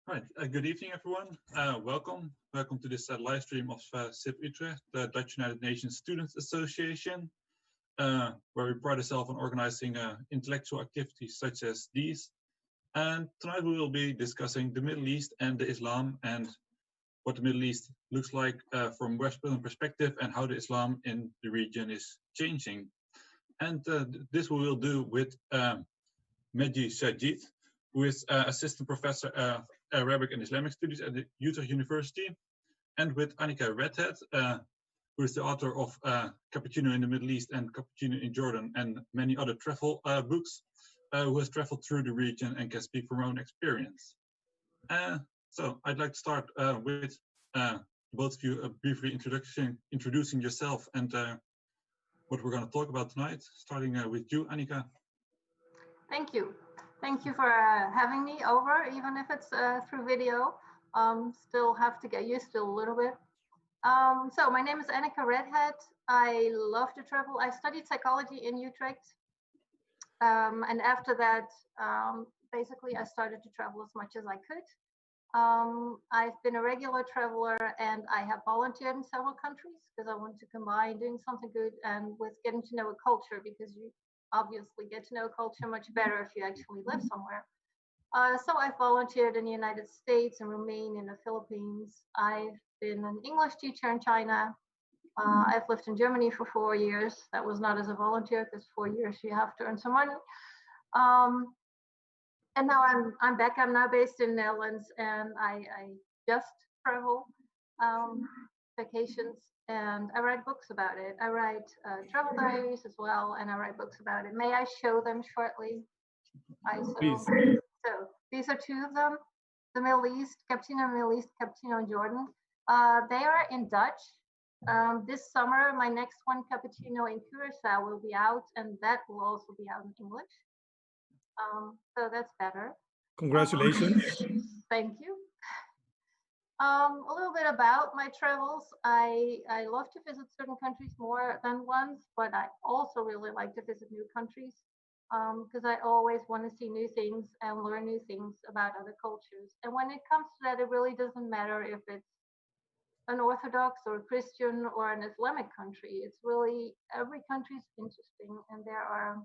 Right. Good evening, everyone. Welcome to this live stream of SIP Utrecht, the Dutch United Nations Students Association, where we pride ourselves on organizing intellectual activities such as these. And tonight we will be discussing the Middle East and the Islam and what the Middle East looks like from Western perspective and how the Islam in the region is changing. And this we will do with Mehdi Sajid, who is assistant professor of Arabic and Islamic studies at the Utrecht University, and with Anika Redhed, who is the author of Cappuccino in the Middle East and Cappuccino in Jordan and many other travel books, who has traveled through the region and can speak from her own experience. So I'd like to start with both of you briefly introducing yourself and what we're going to talk about tonight, starting with you, Anika. Thank you. Thank you for having me over, even if it's through video. Still have to get used to a little bit. So my name is Anika Redhed. I love to travel. I studied psychology in Utrecht. And after that, basically I started to travel as much as I could. I've been a regular traveler and I have volunteered in several countries because I want to combine doing something good and with getting to know a culture, because you obviously get to know culture much better if you actually live somewhere. So I've volunteered in the United States and remain in the Philippines. I've been an English teacher in China. I've lived in Germany for 4 years. That was not as a volunteer because 4 years you have to earn some money. And now I'm back. I'm now based in Netherlands, and I just travel vacations, and I write books about it. I write travel diaries as well, and I write books about it. May I show them shortly? Please. So these are two of them. The Middle East, Cappuccino in the Middle East, Cappuccino in Jordan. They are in Dutch. This summer, my next one, Cappuccino in Kyrgyzstan, will be out, and that will also be out in English. So that's better. Congratulations. Thank you. A little bit about my travels. I love to visit certain countries more than once, but I also really like to visit new countries because I always want to see new things and learn new things about other cultures. And when it comes to that, it really doesn't matter if it's an Orthodox or a Christian or an Islamic country. It's really, every country is interesting, and there are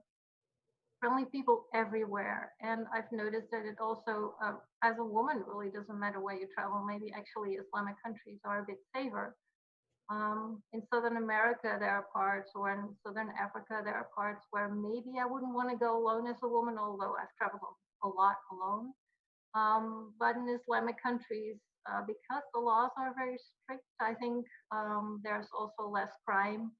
friendly people everywhere. And I've noticed that it also, as a woman, really doesn't matter where you travel. Maybe actually Islamic countries are a bit safer. In Southern America, there are parts, or in Southern Africa, there are parts where maybe I wouldn't want to go alone as a woman, although I've traveled a lot alone. But in Islamic countries, because the laws are very strict, I think there's also less crime.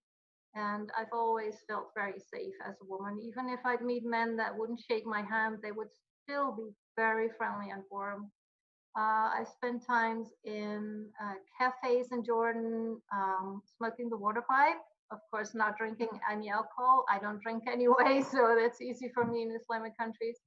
And I've always felt very safe as a woman. Even if I'd meet men that wouldn't shake my hand, they would still be very friendly and warm. I spent times in cafes in Jordan, smoking the water pipe. Of course, not drinking any alcohol. I don't drink anyway, so that's easy for me in Islamic countries.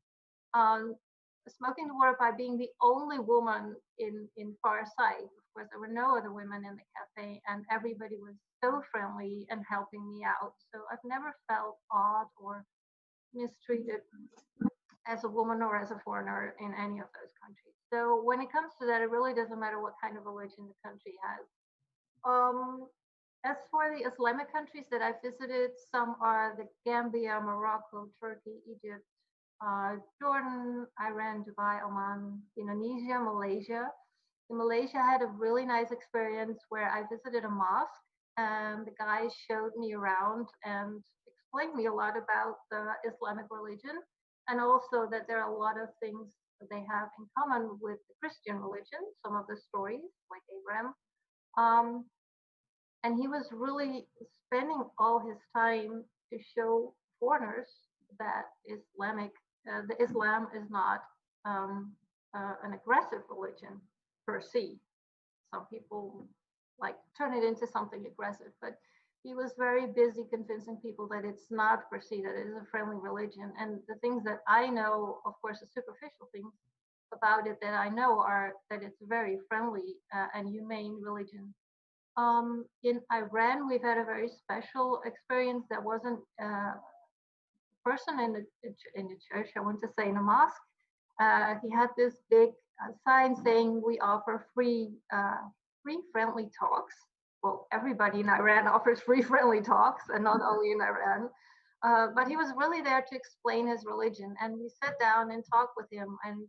Smoking the water pipe, being the only woman in far sight. Of course, there were no other women in the cafe, and everybody was so friendly and helping me out. So I've never felt odd or mistreated as a woman or as a foreigner in any of those countries. So when it comes to that, it really doesn't matter what kind of religion the country has. As for the Islamic countries that I've visited, some are the Gambia, Morocco, Turkey, Egypt, Jordan, Iran, Dubai, Oman, Indonesia, Malaysia. In Malaysia, I had a really nice experience where I visited a mosque, and the guy showed me around and explained me a lot about the Islamic religion, and also that there are a lot of things that they have in common with the Christian religion, some of the stories, like Abraham. And he was really spending all his time to show foreigners that the Islam is not an aggressive religion per se. Some people like turn it into something aggressive, but he was very busy convincing people that it's not per se, that it is a friendly religion. And the things that I know, of course, the superficial things about it that I know are that it's a very friendly and humane religion. In Iran, we've had a very special experience that wasn't person in the church, I want to say in a mosque. He had this big sign saying we offer free friendly talks. Well, everybody in Iran offers free friendly talks, and not only in Iran. But he was really there to explain his religion, and we sat down and talked with him. And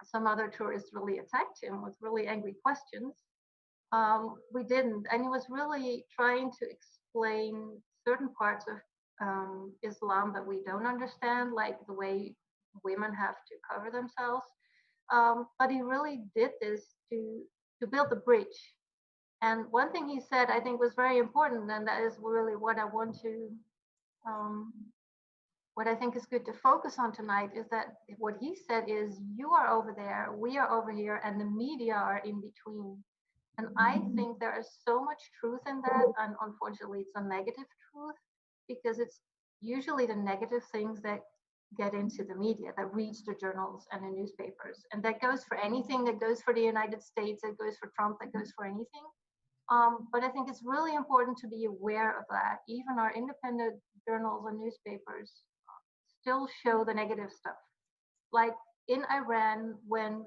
some other tourists really attacked him with really angry questions. We didn't, and he was really trying to explain certain parts of Islam that we don't understand, like the way women have to cover themselves. But he really did this to build the bridge. And one thing he said, I think, was very important, and that is really what I want to, um, what I think is good to focus on tonight, is that what he said is, you are over there, we are over here, and the media are in between. And I think there is so much truth in that, and unfortunately, it's a negative truth, because it's usually the negative things that get into the media, that reach the journals and the newspapers. And that goes for anything, that goes for the United States, that goes for Trump, that goes for anything. But I think it's really important to be aware of that. Even our independent journals and newspapers still show the negative stuff. Like in Iran, when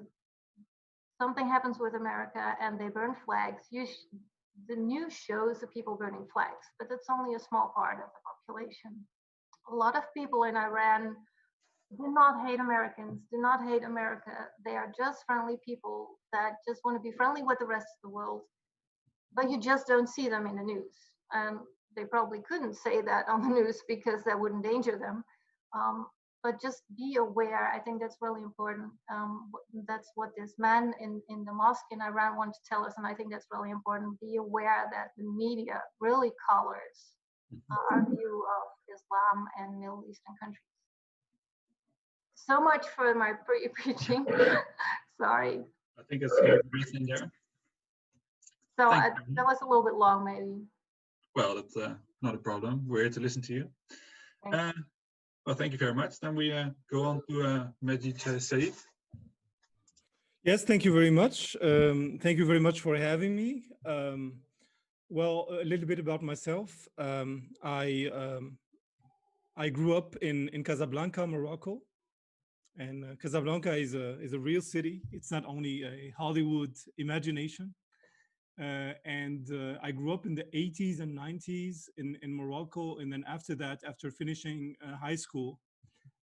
something happens with America and they burn flags, the news shows the people burning flags, but that's only a small part of the population. A lot of people in Iran do not hate Americans, do not hate America. They are just friendly people that just want to be friendly with the rest of the world, but you just don't see them in the news. And they probably couldn't say that on the news because that would endanger them. But just be aware. I think that's really important. That's what this man in the mosque in Iran wanted to tell us, and I think that's really important. Be aware that the media really colors our view of Islam and Middle Eastern countries. So much for my preaching. Sorry. I think it's everything there. So that was a little bit long, maybe. Well, that's not a problem. We're here to listen to you. Well, thank you very much. Then we go on to Mehdi Sajid. Yes, thank you very much. Thank you very much for having me. Well, a little bit about myself. I grew up in Casablanca, Morocco, and Casablanca is a real city. It's not only a Hollywood imagination. I grew up in the 80s and 90s in Morocco. And then after that, after finishing high school,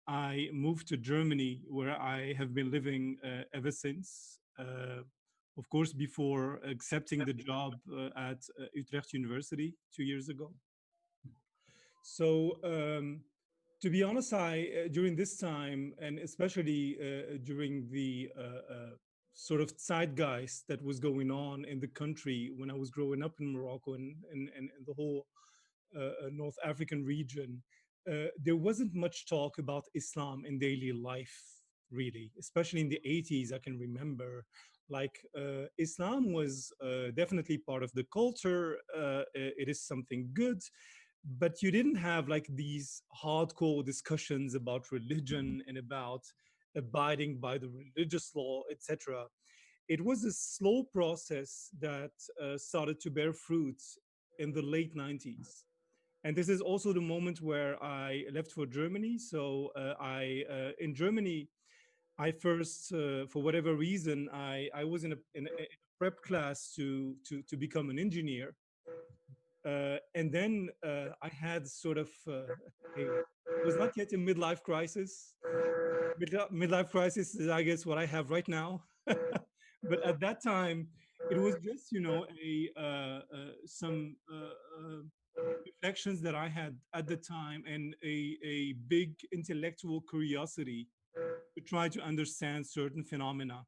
I moved to Germany, where I have been living ever since. Of course, before accepting the job at Utrecht University 2 years ago. So to be honest, during this time, and especially during the sort of zeitgeist that was going on in the country when I was growing up in Morocco and the whole North African region, there wasn't much talk about Islam in daily life, really, especially in the 80s. I can remember, like, Islam was definitely part of the culture. It is something good, but you didn't have like these hardcore discussions about religion and about abiding by the religious law, etc. It was a slow process that started to bear fruit in the late 90s. And this is also the moment where I left for Germany. So in Germany, I first, for whatever reason, I was in a prep class to become an engineer. And then I had sort of, it was not yet a midlife crisis. Midlife crisis is, I guess, what I have right now. But at that time, it was just, you know, some reflections that I had at the time, and a big intellectual curiosity to try to understand certain phenomena.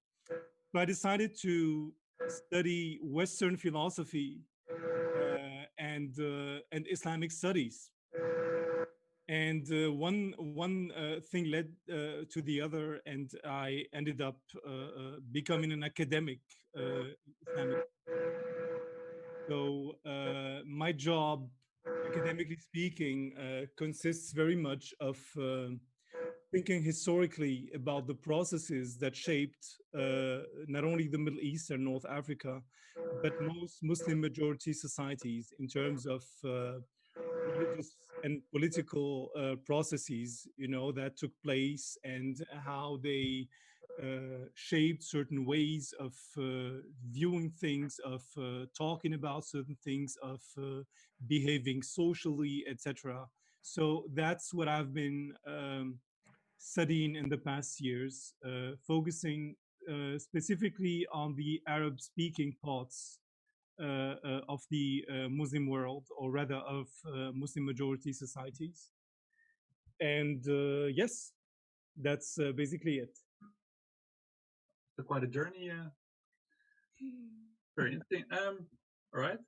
So I decided to study Western philosophy and Islamic studies. And one thing led to the other, and I ended up becoming an academic Islamic. So my job, academically speaking, consists very much of thinking historically about the processes that shaped not only the Middle East and North Africa, but most Muslim majority societies in terms of religious and political processes, you know, that took place, and how they shaped certain ways of viewing things, of talking about certain things, of behaving socially, etc. So that's what I've been studying in the past years, focusing specifically on the Arab-speaking parts of the Muslim world, or rather of Muslim majority societies. And yes, that's basically it. So quite a journey. Very interesting. All right.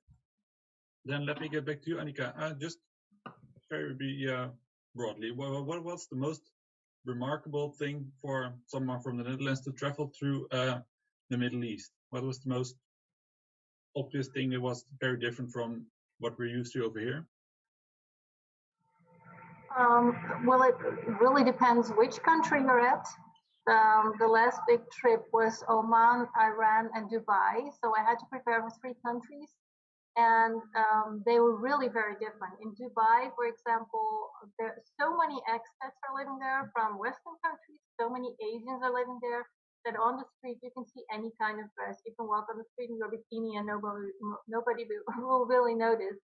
Then let me get back to you, Anika. Just very broadly, what was the most remarkable thing for someone from the Netherlands to travel through the Middle East? What was the most obvious thing that was very different from what we're used to over here? Well, it really depends which country you're at. The last big trip was Oman, Iran, and Dubai. So I had to prepare for 3 countries, and they were really very different. In Dubai, for example, there are so many expats are living there from Western countries. So many Asians are living there that on the street you can see any kind of dress. You can walk on the street in your bikini and nobody will really notice.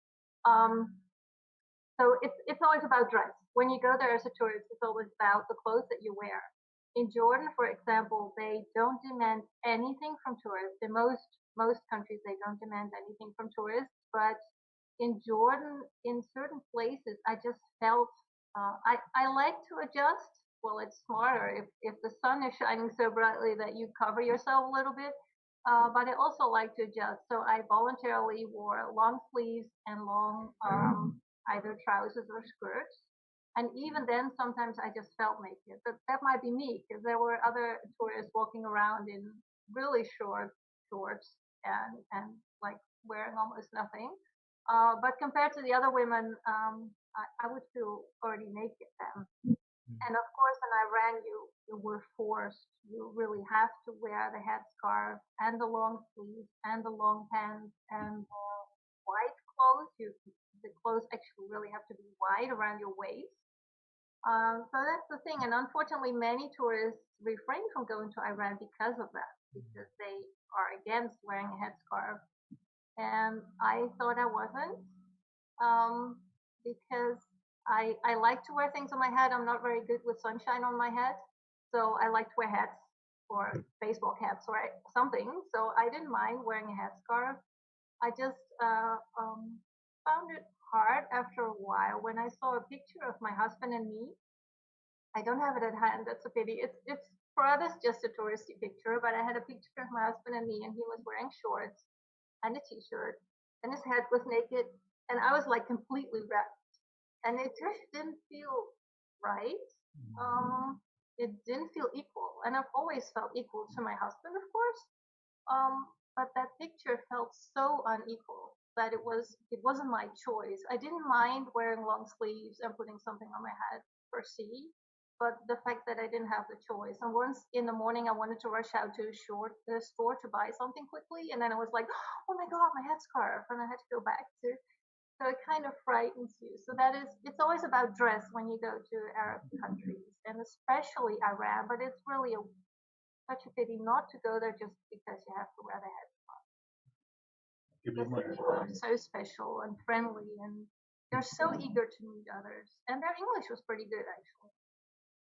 So it's always about dress. When you go there as a tourist, it's always about the clothes that you wear. In Jordan, for example, they don't demand anything from tourists. In most countries, they don't demand anything from tourists. But in Jordan, in certain places, I just felt I like to adjust. Well, it's smarter if the sun is shining so brightly that you cover yourself a little bit. But I also like to adjust. So I voluntarily wore long sleeves and long either trousers or skirts. And even then, sometimes I just felt naked. But that might be me, because there were other tourists walking around in really short shorts and like wearing almost nothing. But compared to the other women, I would feel already naked then. And of course, in Iran, you were forced. You really have to wear the headscarf and the long sleeves and the long pants and white clothes. The clothes actually really have to be wide around your waist. So that's the thing. And unfortunately, many tourists refrain from going to Iran because of that, because they are against wearing a headscarf. And I thought I wasn't, because I like to wear things on my head. I'm not very good with sunshine on my head. So I like to wear hats or baseball caps or something. So I didn't mind wearing a headscarf. I just found it hard after a while when I saw a picture of my husband and me. I don't have it at hand. That's a pity. It's for others just a touristy picture, but I had a picture of my husband and me, and he was wearing shorts and a t-shirt, and his head was naked, and I was like completely wrapped, and it just didn't feel right. It didn't feel equal, and I've always felt equal to my husband, of course. But that picture felt so unequal that it wasn't my choice. I didn't mind wearing long sleeves and putting something on my head per se, but the fact that I didn't have the choice. And once in the morning, I wanted to rush out to the store to buy something quickly, and then I was like, oh my god, my headscarf, and I had to go back to. So it kind of frightens you. So it's always about dress when you go to Arab countries, and especially Iran. But it's really such a pity not to go there just because you have to wear the headscarf. People are so special and friendly, and they're so eager to meet others. And their English was pretty good, actually.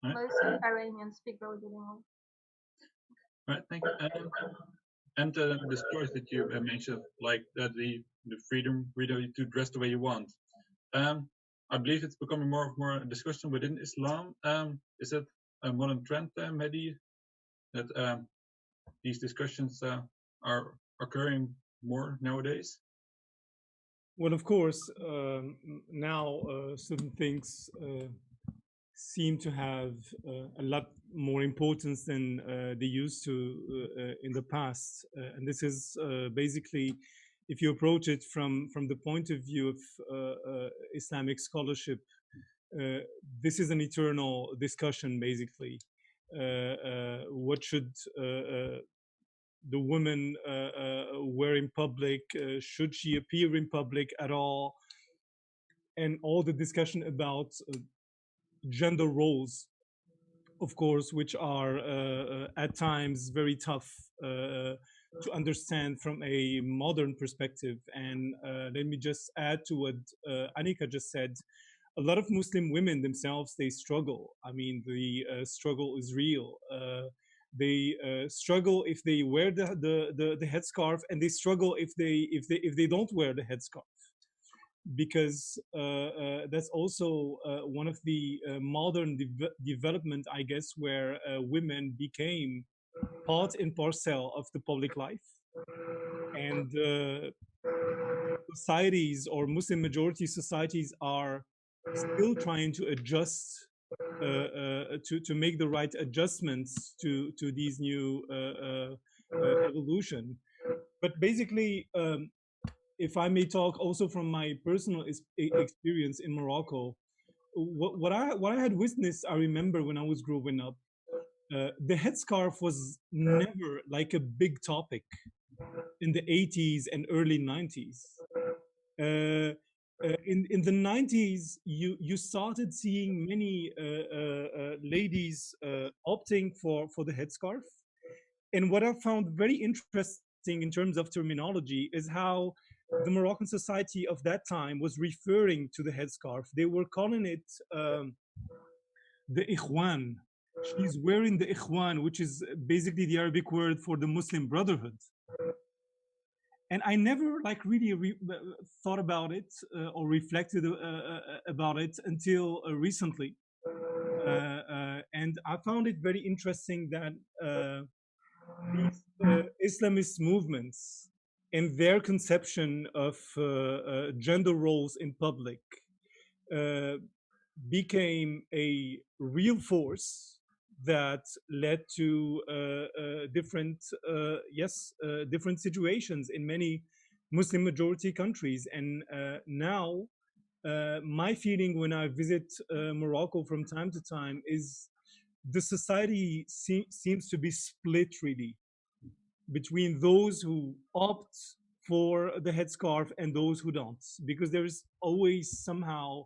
Right. Most Iranians speak really good English. Right, thank you. And the stories that you mentioned, like the freedom to dress the way you want. I believe it's becoming more a discussion within Islam. Is it a modern trend, Mehdi, that these discussions are occurring more nowadays? Well, of course, now certain things seem to have a lot more importance than they used to in the past. And this is basically, if you approach it from the point of view of Islamic scholarship, this is an eternal discussion, basically. What should the woman wear in public? Should she appear in public at all? And all the discussion about gender roles of course, which are at times very tough to understand from a modern perspective. And let me just add to what Anika just said. A lot of Muslim women themselves, they struggle. I mean, the struggle is real. They struggle if they wear the headscarf, and they struggle if they don't wear the headscarf, because that's also one of the modern development, I guess, where women became part and parcel of the public life, and societies or Muslim majority societies are still trying to adjust to make the right adjustments to these new evolution. But basically, if I may talk also from my personal experience in Morocco, what I had witnessed, I remember when I was growing up, the headscarf was never like a big topic in the 80s and early 90s. Uh, in the 90s, you started seeing many ladies opting for the headscarf. And what I found very interesting in terms of terminology is how the Moroccan society of that time was referring to the headscarf. They were calling it the ikhwan. She's wearing the ikhwan, which is basically the Arabic word for the Muslim Brotherhood. And I never like really thought about it or reflected about it until recently. And I found it very interesting that these Islamist movements and their conception of gender roles in public uh, became a real force that led to different situations in many Muslim majority countries. And now, my feeling when I visit Morocco from time to time is the society seems to be split really between those who opt for the headscarf and those who don't, because there is always somehow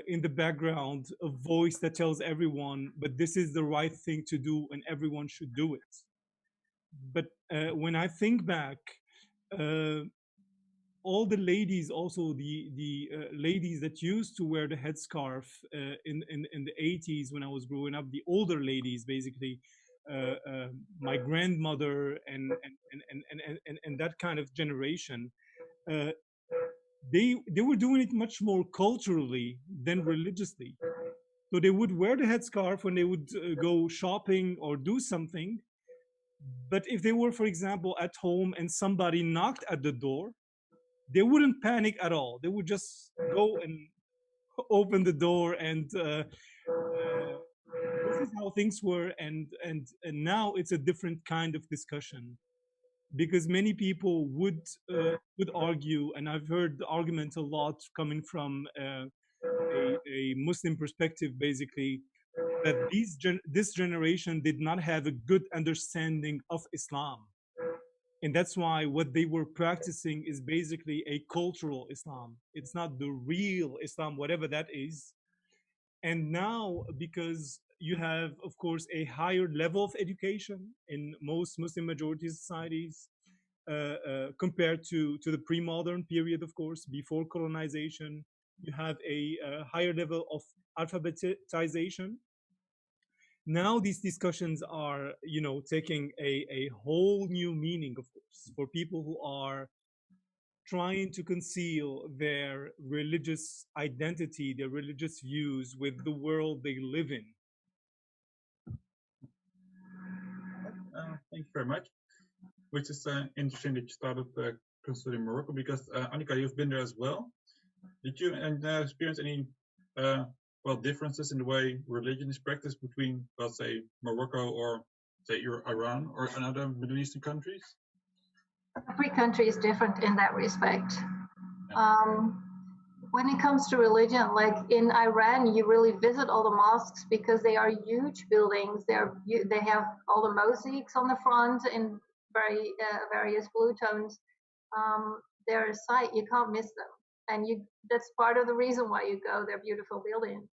in the background a voice that tells everyone, but this is the right thing to do and everyone should do it. But when I think back, uh, all the ladies, also the ladies that used to wear the headscarf in the 80s when I was growing up, the older ladies, basically, my grandmother and that kind of generation, uh, they were doing it much more culturally than religiously. So they would wear the headscarf when they would go shopping or do something. But if they were, for example, at home and somebody knocked at the door, they wouldn't panic at all. They would just go and open the door, and this is how things were. And now it's a different kind of discussion, because many people would argue, and I've heard the argument a lot coming from a Muslim perspective, basically, that this generation did not have a good understanding of Islam. And that's why what they were practicing is basically a cultural Islam. It's not the real Islam, whatever that is. And now, because you have, of course, a higher level of education in most Muslim majority societies, compared to the pre-modern period, of course, before colonization, you have a higher level of alphabetization. Now these discussions are, taking a whole new meaning, of course, for people who are trying to conceal their religious identity, their religious views with the world they live in. Thank you very much. Which is interesting that you started considering Morocco, because Anika, you've been there as well. Did you experience any differences in the way religion is practiced between, well, say, Morocco or say Iran or another Middle Eastern countries? Every country is different in that respect. When it comes to religion, like in Iran, you really visit all the mosques because they are huge buildings. They have all the mosaics on the front in various blue tones. They're a sight, you can't miss them, and that's part of the reason why you go. They're beautiful buildings.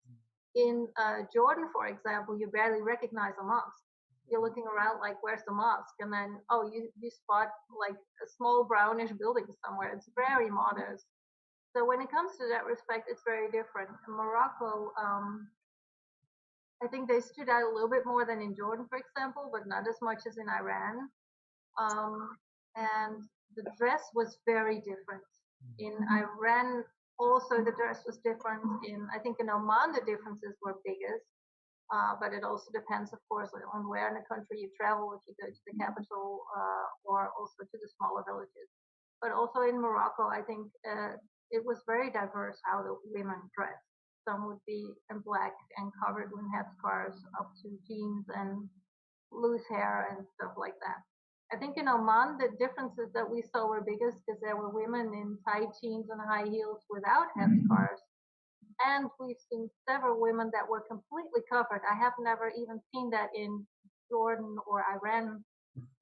In Jordan, for example, you barely recognize a mosque. You're looking around like, where's the mosque? And then, oh, you spot like a small brownish building somewhere. It's very modest. So when it comes to that respect, it's very different. In Morocco, I think they stood out a little bit more than in Jordan, for example, but not as much as in Iran. And the dress was very different. In Iran, also the dress was different. I think in Oman, the differences were biggest. But it also depends, of course, on where in the country you travel, if you go to the capital or also to the smaller villages. But also in Morocco, I think it was very diverse how the women dressed. Some would be in black and covered with headscarves up to jeans and loose hair and stuff like that. I think in Oman, the differences that we saw were biggest because there were women in tight jeans and high heels without headscarves. And we've seen several women that were completely covered. I have never even seen that in Jordan or Iran.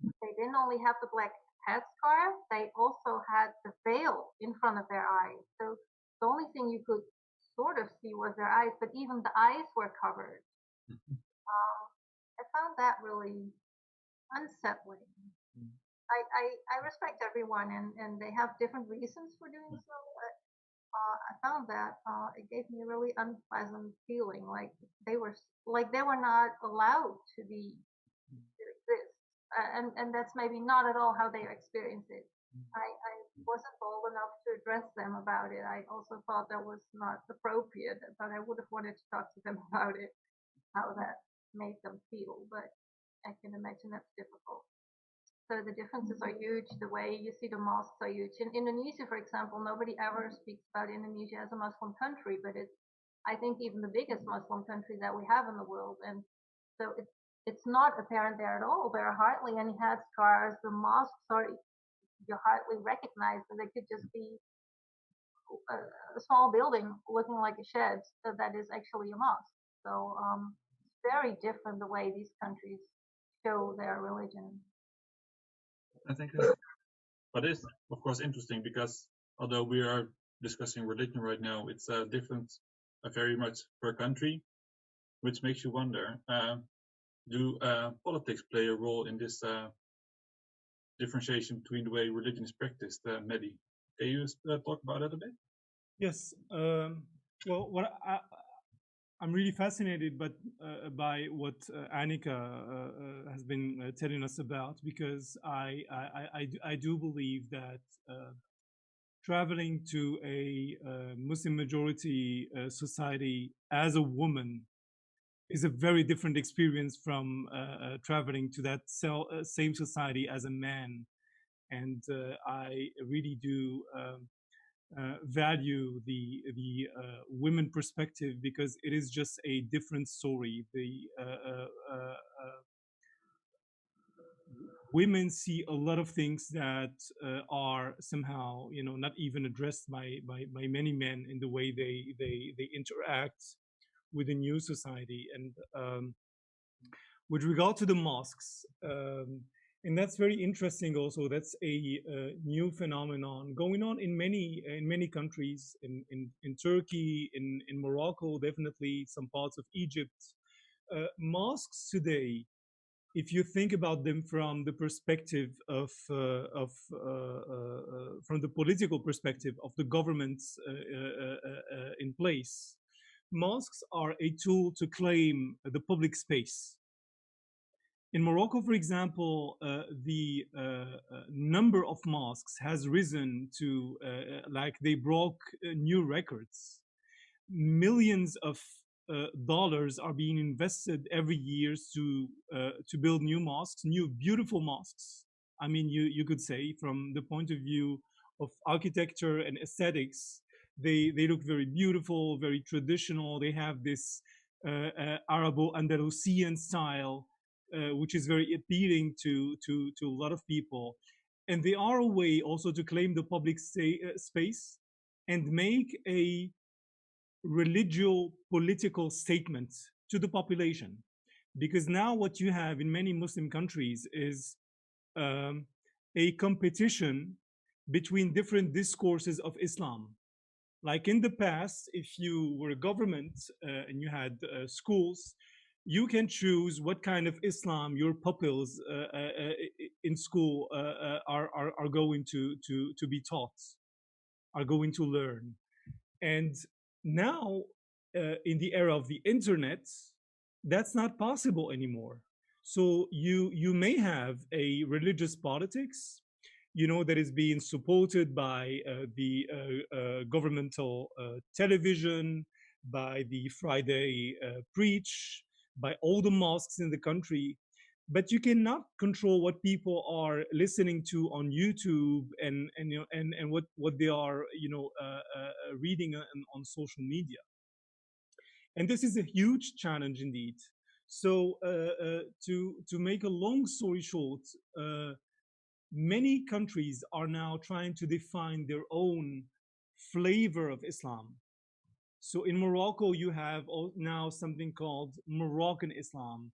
They didn't only have the black headscarf, they also had the veil in front of their eyes. So the only thing you could sort of see was their eyes, but even the eyes were covered. I found that really unsettling. I respect everyone, and they have different reasons for doing so. I found that it gave me a really unpleasant feeling, like they were not allowed to exist, and that's maybe not at all how they experience it. I wasn't bold enough to address them about it. I also thought that was not appropriate, but I would have wanted to talk to them about it, how that made them feel. But I can imagine that's difficult. So the differences are huge. The way you see the mosques are huge. In Indonesia, for example, nobody ever speaks about Indonesia as a Muslim country, but it's, I think, even the biggest Muslim country that we have in the world. And so it's not apparent there at all. There are hardly any headscarves. The mosques are, you hardly recognize them. They could just be a small building looking like a shed that is actually a mosque. So it's very different the way these countries show their religion. I think but it's of course interesting because although we are discussing religion right now, it's different very much per country, which makes you wonder, do politics play a role in this differentiation between the way religion is practiced? Mehdi, can you talk about that a bit? Yes. Well, I'm really fascinated by what Anika has been telling us about, because I do believe that traveling to a Muslim majority society as a woman is a very different experience from traveling to that same society as a man. And I really do value the women perspective, because it is just a different story. The women see a lot of things that are somehow, not even addressed by many men in the way they interact with the new society. And with regard to the mosques, and that's very interesting also. That's a new phenomenon going on in many countries, in Turkey, in Morocco, definitely some parts of Egypt. Mosques today, if you think about them from the perspective of from the political perspective of the governments in place, mosques are a tool to claim the public space. In Morocco, for example, the number of mosques has risen to like they broke new records. Millions of dollars are being invested every year to build new mosques, new beautiful mosques. I mean, you could say from the point of view of architecture and aesthetics, they look very beautiful, very traditional. They have this Arabo-Andalusian style, which is very appealing to a lot of people. And they are a way also to claim the public space and make a religious political statement to the population. Because now what you have in many Muslim countries is a competition between different discourses of Islam. Like in the past, if you were a government and you had schools, you can choose what kind of Islam your pupils in school are going to be taught, are going to learn. And now, in the era of the internet, that's not possible anymore. So you may have a religious politics, that is being supported by the governmental television, by the Friday preach, by all the mosques in the country. But you cannot control what people are listening to on YouTube and what they are reading on social media. And this is a huge challenge indeed. So to make a long story short, many countries are now trying to define their own flavor of Islam. So in Morocco, you have now something called Moroccan Islam.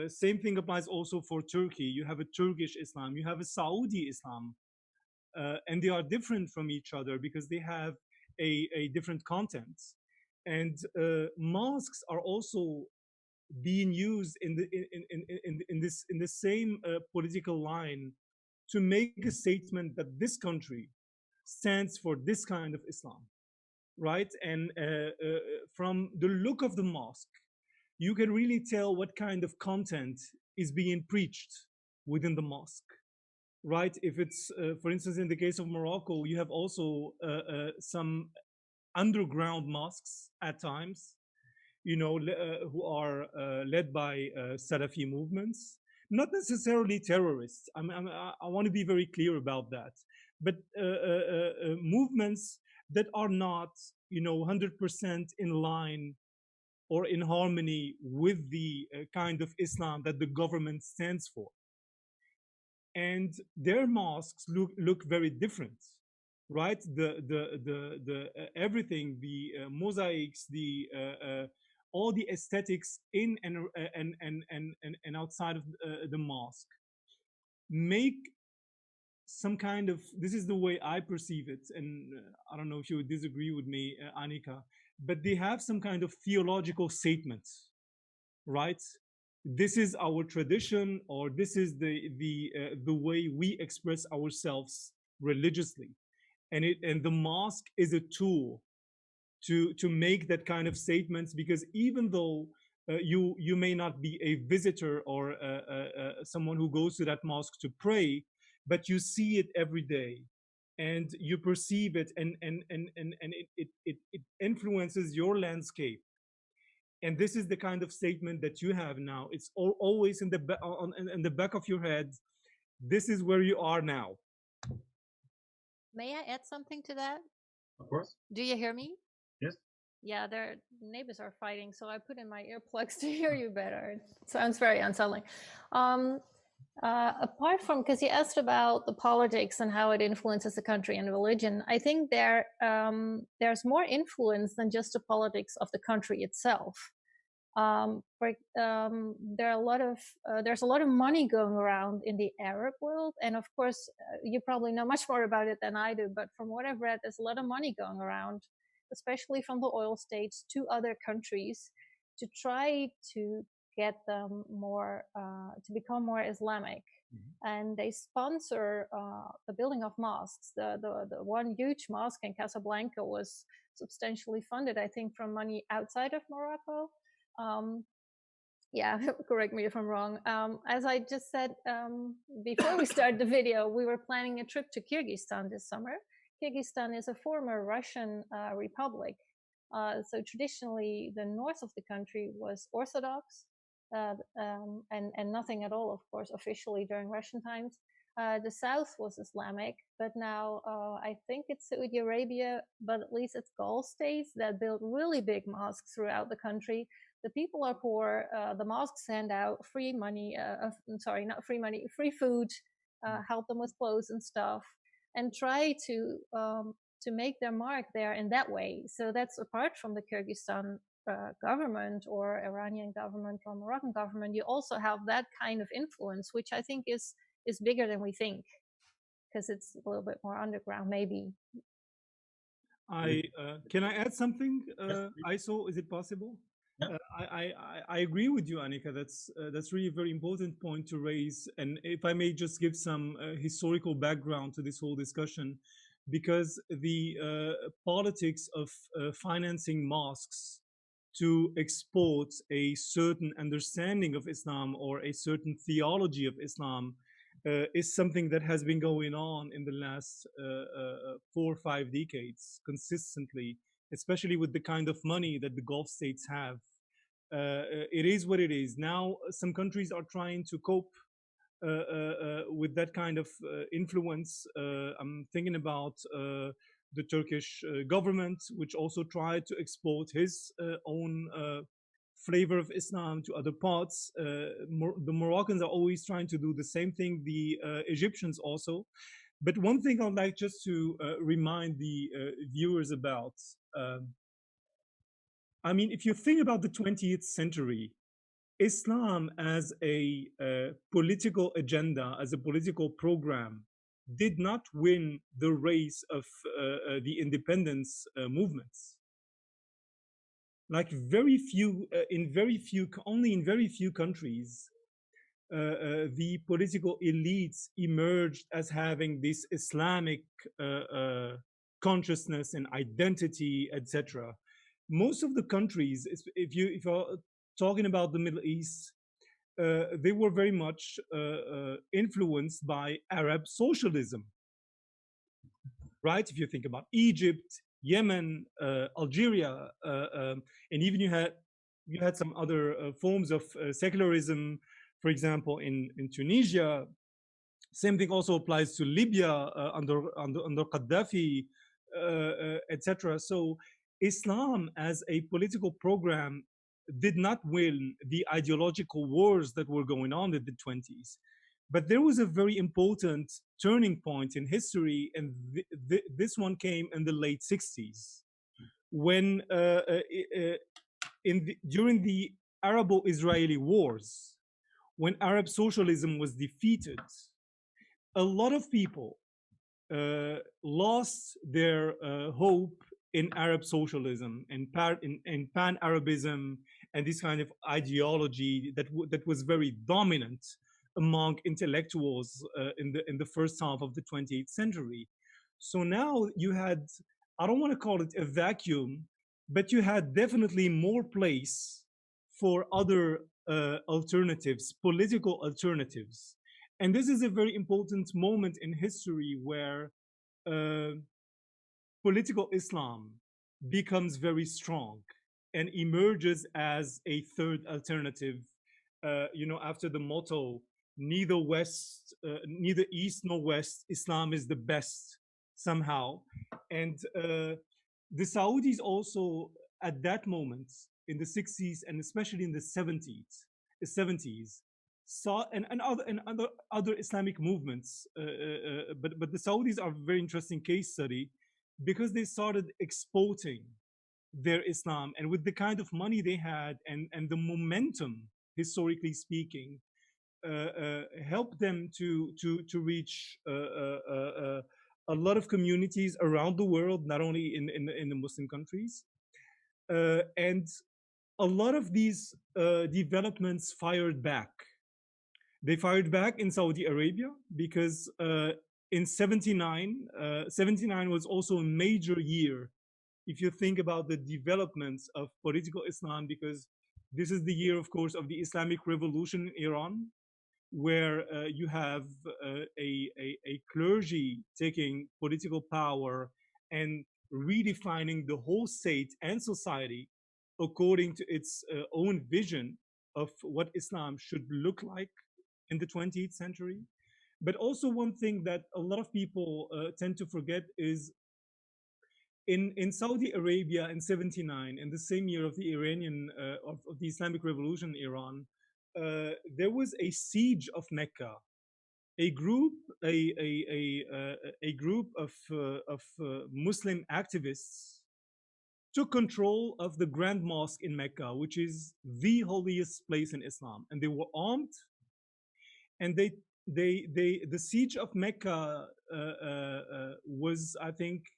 Same thing applies also for Turkey. You have a Turkish Islam, you have a Saudi Islam, and they are different from each other because they have a different content. And mosques are also being used in the same political line to make a statement that this country stands for this kind of Islam, right? And from the look of the mosque, you can really tell what kind of content is being preached within the mosque, right? If it's, for instance, in the case of Morocco, you have also some underground mosques at times, who are led by Salafi movements, not necessarily terrorists. I want to be very clear about that, but movements that are not, 100% in line or in harmony with the kind of Islam that the government stands for. And their mosques look very different, right? The everything, the mosaics, the all the aesthetics in and outside of the mosque make some kind of, this is the way I perceive it, and I don't know if you would disagree with me, Anika, but they have some kind of theological statements, right? This is our tradition, or this is the way we express ourselves religiously, and the mosque is a tool to make that kind of statements, because even though you may not be a visitor or someone who goes to that mosque to pray, but you see it every day and you perceive it, and it influences your landscape. And this is the kind of statement that you have now. It's always in the back of your head. This is where you are now. May I add something to that? Of course. Do you hear me? Yes. Yeah, their neighbors are fighting, so I put in my earplugs to hear you better. It sounds very unsettling. Apart from, because you asked about the politics and how it influences the country and religion, I think there's more influence than just the politics of the country itself. There's a lot of money going around in the Arab world, and of course, you probably know much more about it than I do. But from what I've read, there's a lot of money going around, especially from the oil states to other countries, to try to get them more to become more Islamic. Mm-hmm. And they sponsor the building of mosques. The one huge mosque in Casablanca was substantially funded, I think, from money outside of Morocco. Yeah, correct me if I'm wrong. As I just said before we started the video, we were planning a trip to Kyrgyzstan this summer. Kyrgyzstan is a former Russian republic. So traditionally, the north of the country was Orthodox, and nothing at all, of course, officially during Russian times. The south was Islamic, but now I think it's Saudi Arabia, but at least it's Gulf states that build really big mosques throughout the country. The people are poor. The mosques send out free money, sorry, not free money, free food, help them with clothes and stuff, and try to make their mark there in that way. So that's apart from the Kyrgyzstan government or Iranian government or Moroccan government. You also have that kind of influence, which I think is bigger than we think, because it's a little bit more underground, maybe. Can I add something, Yes, ISO? Is it possible? yeah. I agree with you, Anika. That's really a very important point to raise. And if I may just give some historical background to this whole discussion, because the politics of financing mosques to export a certain understanding of Islam or a certain theology of Islam is something that has been going on in the last 4 or 5 decades consistently, especially with the kind of money that the Gulf states have. It is what it is. Now, some countries are trying to cope with that kind of influence. I'm thinking about the Turkish government, which also tried to export his own flavor of Islam to other parts. The Moroccans are always trying to do the same thing, the Egyptians also. But one thing I'd like just to remind the viewers about, I mean, if you think about the 20th century, Islam as a political agenda, as a political program, did not win the race of the independence movements. Like very few, only in very few countries, the political elites emerged as having this Islamic consciousness and identity, etc. Most of the countries, if you're talking about the Middle East, they were very much influenced by Arab socialism, right? If you think about Egypt, Yemen, Algeria, and even you had some other forms of secularism, for example, in Tunisia. Same thing also applies to Libya under Gaddafi, etc. So Islam as a political program did not win the ideological wars that were going on in the 20s. But there was a very important turning point in history, and this one came in the late 60s, when during the Arabo-Israeli wars, when Arab socialism was defeated, a lot of people lost their hope in Arab socialism and pan-Arabism and this kind of ideology that was very dominant among intellectuals in the first half of the 20th century. So now you had, I don't want to call it a vacuum, but you had definitely more place for other alternatives, political alternatives. And this is a very important moment in history where political Islam becomes very strong and emerges as a third alternative, after the motto, neither East nor West, Islam is the best somehow. And the Saudis also at that moment in the 60s and especially in the 70s saw and other Islamic movements, but the Saudis are a very interesting case study because they started exporting their Islam, and with the kind of money they had and the momentum, historically speaking, helped them to reach a lot of communities around the world, not only in the Muslim countries, and a lot of these developments fired back. They fired back in Saudi Arabia because in 79, 79 was also a major year if you think about the developments of political Islam, because this is the year, of course, of the Islamic Revolution in Iran, where you have a clergy taking political power and redefining the whole state and society according to its own vision of what Islam should look like in the 20th century. But also one thing that a lot of people tend to forget is in Saudi Arabia in 79, in the same year of the Iranian, of the Islamic Revolution in Iran, there was a siege of Mecca. A group of Muslim activists took control of the Grand Mosque in Mecca, which is the holiest place in Islam, and they were armed. And the siege of Mecca was, I think,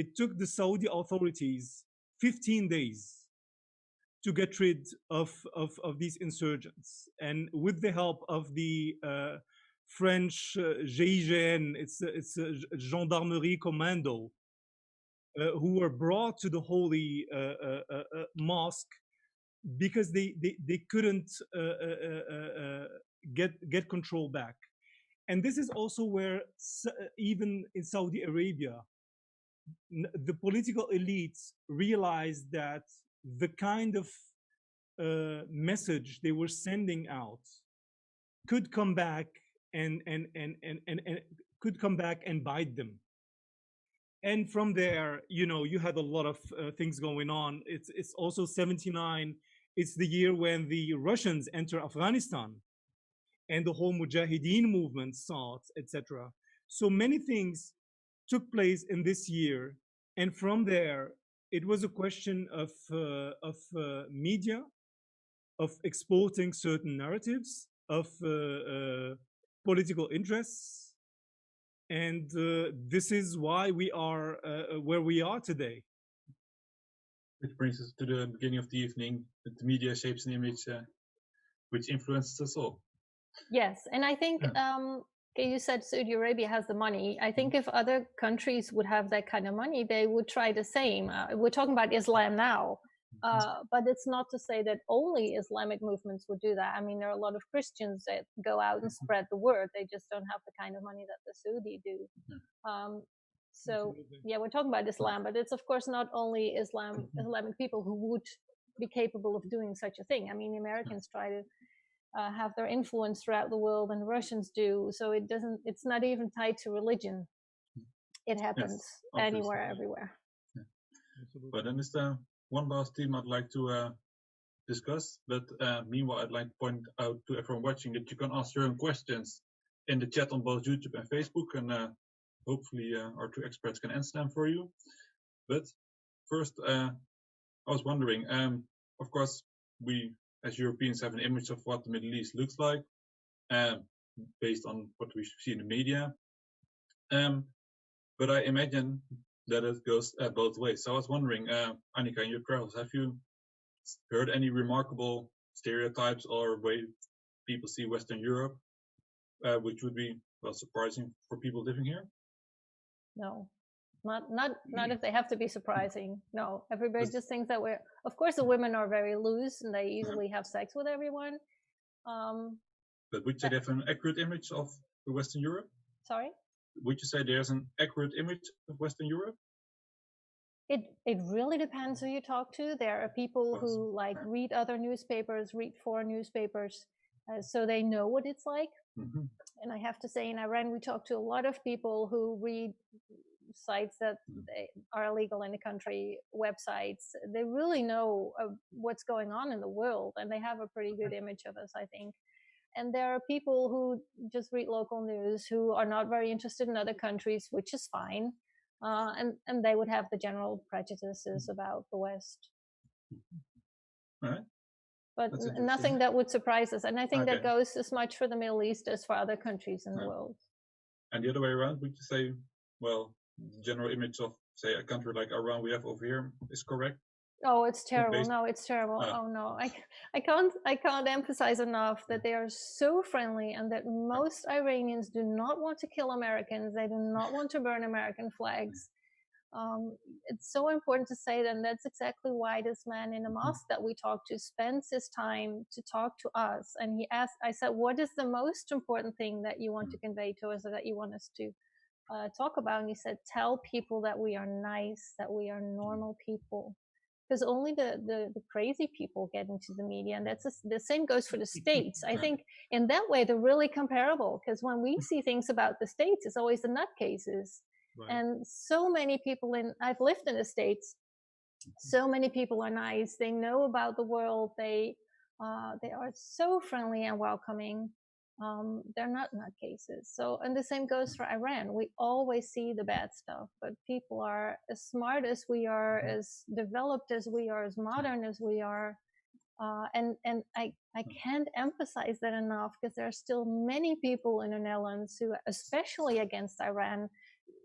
it took the Saudi authorities 15 days to get rid of these insurgents. And with the help of the French GIGN, it's a gendarmerie commando, who were brought to the holy mosque because they couldn't get control back. And this is also where, even in Saudi Arabia, the political elites realized that the kind of message they were sending out could come back and could come back and bite them. And from there, you know, you had a lot of things going on. It's also 79. It's the year when the Russians enter Afghanistan, and the whole Mujahideen movement starts, etc. So many things took place in this year, and from there, it was a question of media, of exporting certain narratives, of political interests, and this is why we are where we are today. Which brings us to the beginning of the evening, that the media shapes an image which influences us all. Yes, and I think you said Saudi Arabia has the money. I think if other countries would have that kind of money, they would try the same. We're talking about Islam now, but it's not to say that only Islamic movements would do that. I mean, there are a lot of Christians that go out and spread the word. They just don't have the kind of money that the Saudi do. So yeah, we're talking about Islam, but it's of course not only Islamic people who would be capable of doing such a thing. I mean, the Americans try to have their influence throughout the world, and Russians do. So it's not even tied to religion. It happens anywhere, everywhere. Yeah. But then is there one last theme I'd like to discuss. But meanwhile, I'd like to point out to everyone watching that you can ask your own questions in the chat on both YouTube and Facebook, and hopefully our two experts can answer them for you. But first, I was wondering, of course, we as Europeans have an image of what the Middle East looks like, based on what we see in the media. But I imagine that it goes both ways. So I was wondering, Anika, in your travels, have you heard any remarkable stereotypes or way people see Western Europe, which would be, well, surprising for people living here? No, not if they have to be surprising. No, everybody just thinks that of course, the women are very loose and they easily have sex with everyone. But would you say they have an accurate image of Western Europe? Sorry? Would you say there's an accurate image of Western Europe? It really depends who you talk to. There are people who read other newspapers, read foreign newspapers, so they know what it's like. Mm-hmm. And I have to say, in Iran, we talk to a lot of people who read sites that are illegal in the country, websites. They really know what's going on in the world, and they have a pretty good image of us, I think. And there are people who just read local news who are not very interested in other countries, which is fine. And they would have the general prejudices about the West. All right. But nothing that would surprise us. And I think that goes as much for the Middle East as for other countries in the world. And the other way around, would you say, well, the general image of, say, a country like Iran we have over here is correct? Oh, it's terrible. No, it's terrible. Oh no, I can't emphasize enough that they are so friendly, and that most Iranians do not want to kill Americans. They do not want to burn American flags. It's so important to say that, and that's exactly why this man in the mosque that we talked to spends his time to talk to us. And he asked, I said, what is the most important thing that you want to convey to us, or that you want us to talk about? And he said, tell people that we are nice, that we are normal people. Because only the crazy people get into the media, and that's the same goes for the States. I think in that way they're really comparable, because when we see things about the States, it's always the nutcases. Right. And so many people I've lived in the States, so many people are nice. They know about the world. They are so friendly and welcoming. They're not nutcases. So, and the same goes for Iran. We always see the bad stuff, but people are as smart as we are, as developed as we are, as modern as we are. And I can't emphasize that enough, because there are still many people in the Netherlands who, especially against Iran,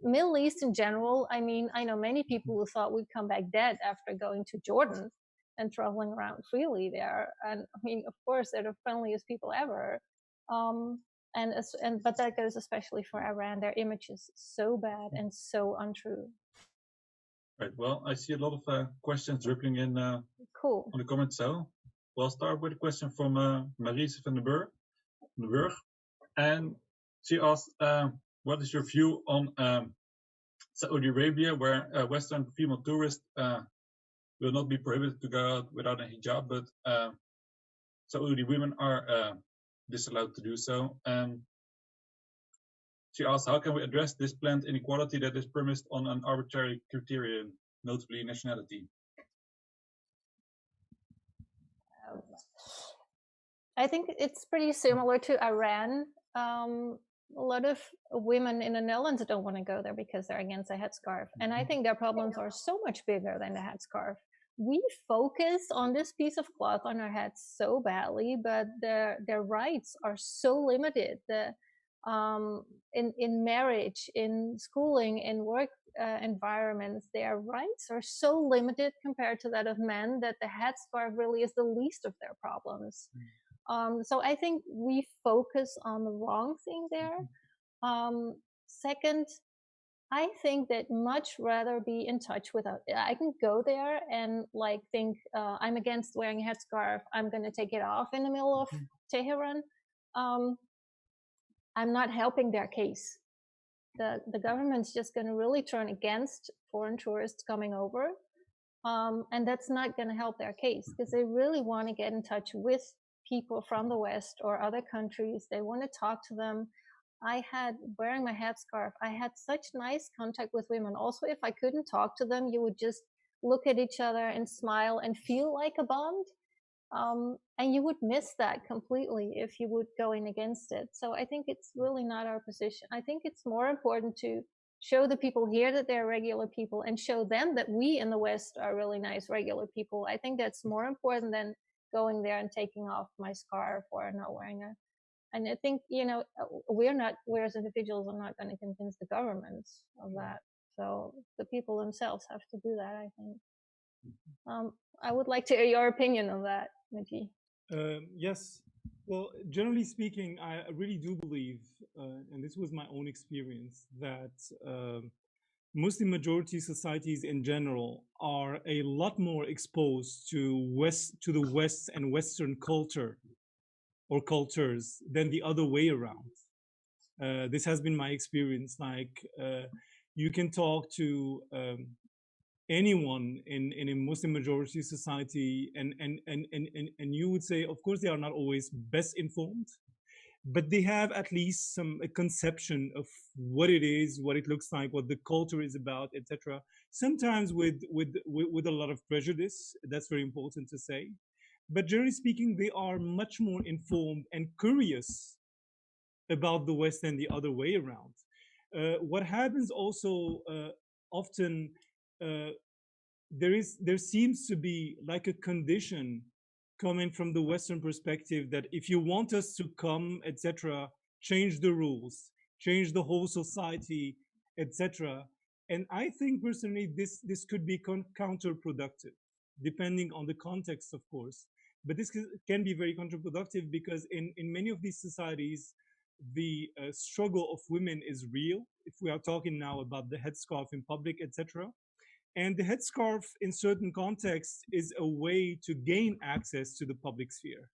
Middle East in general, I mean, I know many people who thought we'd come back dead after going to Jordan and traveling around freely there. And I mean, of course, they're the friendliest people ever. But that goes especially for Iran. Their image is so bad and so untrue. Right. Well, I see a lot of questions rippling in Cool. on the comments. So we'll start with a question from Marise van den Burg. And she asked, what is your view on Saudi Arabia, where Western female tourists will not be prohibited to go out without a hijab, but Saudi women are disallowed to do so. She asked, how can we address this planned inequality that is premised on an arbitrary criterion, notably nationality? I think it's pretty similar to Iran. A lot of women in the Netherlands don't want to go there because they're against a headscarf. And I think their problems are so much bigger than the headscarf. We focus on this piece of cloth on our heads so badly, but their rights are so limited. In marriage, in schooling, in work environments, their rights are so limited compared to that of men that the headscarf really is the least of their problems. So I think we focus on the wrong thing there. Second, I think that much rather be in touch with, I can go there and like think I'm against wearing a headscarf, I'm going to take it off in the middle of Tehran. I'm not helping their case. The government's just going to really turn against foreign tourists coming over. And that's not going to help their case because they really want to get in touch with people from the West or other countries. They want to talk to them. Wearing my headscarf, I had such nice contact with women. Also, if I couldn't talk to them, you would just look at each other and smile and feel like a bond. And you would miss that completely if you would go in against it. So I think it's really not our position. I think it's more important to show the people here that they're regular people and show them that we in the West are really nice, regular people. I think that's more important than going there and taking off my scarf or not wearing it. And I think, we as individuals are not going to convince the governments of that. So the people themselves have to do that, I think. I would like to hear your opinion on that, Mehdi. Yes. Well, generally speaking, I really do believe, and this was my own experience, that Muslim majority societies in general are a lot more exposed to the West and Western culture or cultures than the other way around. This has been my experience. Like you can talk to anyone in a Muslim majority society, and you would say, of course, they are not always best informed, but they have at least a conception of what it is, what it looks like, what the culture is about, etc. Sometimes with a lot of prejudice. That's very important to say. But generally speaking, they are much more informed and curious about the West than the other way around. What happens also often, there seems to be like a condition coming from the Western perspective that if you want us to come, etc., change the rules, change the whole society, etc. And I think personally, this could be counterproductive, depending on the context, of course. But this can be very counterproductive because in many of these societies, the struggle of women is real. If we are talking now about the headscarf in public, etc. And the headscarf in certain contexts is a way to gain access to the public sphere.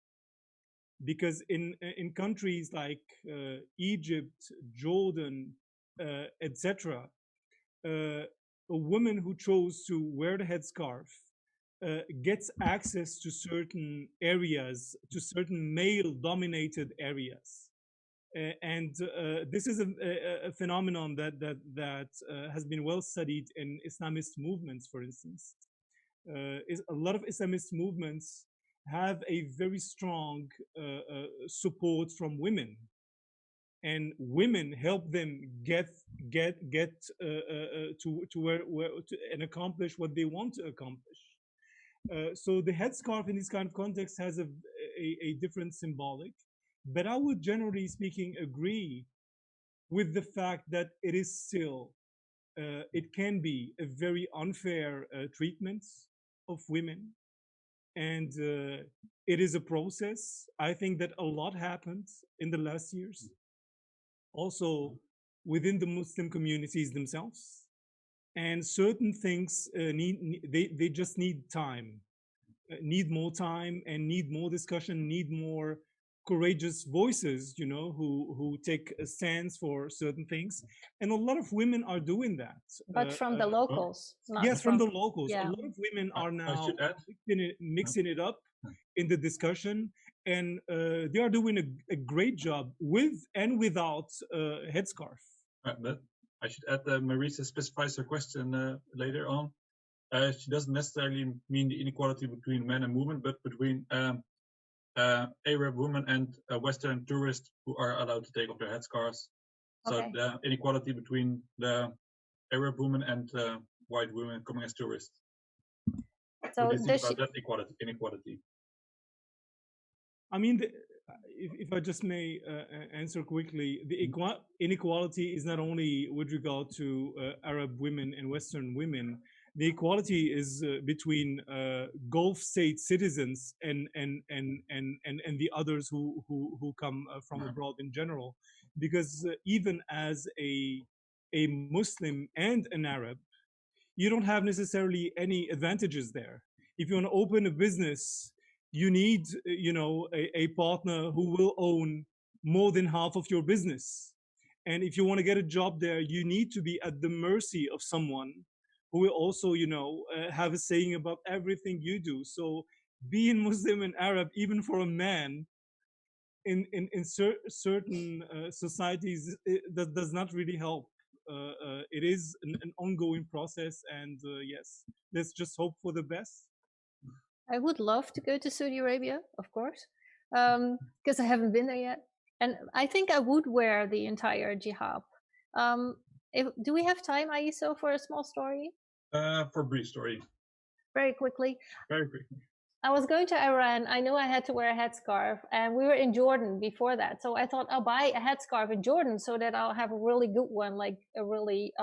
Because in countries like Egypt, Jordan, etc., a woman who chose to wear the headscarf gets access to certain areas, to certain male-dominated areas. And this is a phenomenon that has been well studied in Islamist movements, for instance. A lot of Islamist movements have a very strong support from women, and women help them get to where and accomplish what they want to accomplish. So the headscarf in this kind of context has a different symbolic. But I would generally speaking agree with the fact that it is still it can be a very unfair treatment of women, and it is a process. I think that a lot happened in the last years, also within the Muslim communities themselves, and certain things they just need time, need more time, and need more discussion, need more courageous voices, who take a stance for certain things, and a lot of women are doing that. But from the locals, not Yes, from the locals. yeah. A lot of women are I now should add. mixing it up in the discussion, and they are doing a great job with and without headscarf. But I should add that Marisa specifies her question later on. She doesn't necessarily mean the inequality between men and women, but between Arab women and Western tourists who are allowed to take off their headscarves. So Okay. the inequality between the Arab women and white women coming as tourists. So what do you think does she, about that inequality? I mean, if I just may answer quickly, the inequality is not only with regard to Arab women and Western women. The equality is between Gulf state citizens and the others who come from abroad in general, because even as a Muslim and an Arab, you don't have necessarily any advantages there. If you want to open a business, you need a partner who will own more than half of your business. And if you want to get a job there, you need to be at the mercy of someone who will also have a saying about everything you do. So being Muslim and Arab, even for a man, in certain societies, that does not really help. It is an ongoing process, and yes, let's just hope for the best. I would love to go to Saudi Arabia, of course, because I haven't been there yet. And I think I would wear the entire jihab. Do we have time, Aiso, for a small story? For a brief story. Very quickly. Very quickly. I was going to Iran. I knew I had to wear a headscarf, and we were in Jordan before that. So I thought I'll buy a headscarf in Jordan so that I'll have a really good one, like a really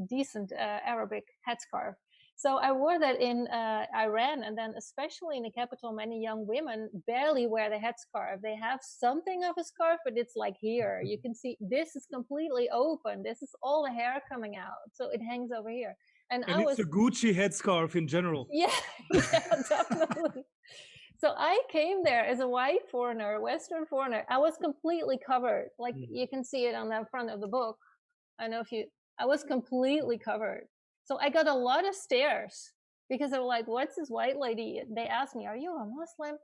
decent Arabic headscarf. So I wore that in Iran, and then especially in the capital, many young women barely wear the headscarf. They have something of a scarf, but it's like here. You can see this is completely open. This is all the hair coming out. So it hangs over here. And it's a Gucci headscarf in general. Yeah, yeah, definitely. So I came there as a white foreigner, Western foreigner. I was completely covered. Like you can see it on the front of the book. I was completely covered. So I got a lot of stares because they were like, what's this white lady? They asked me, are you a Muslim?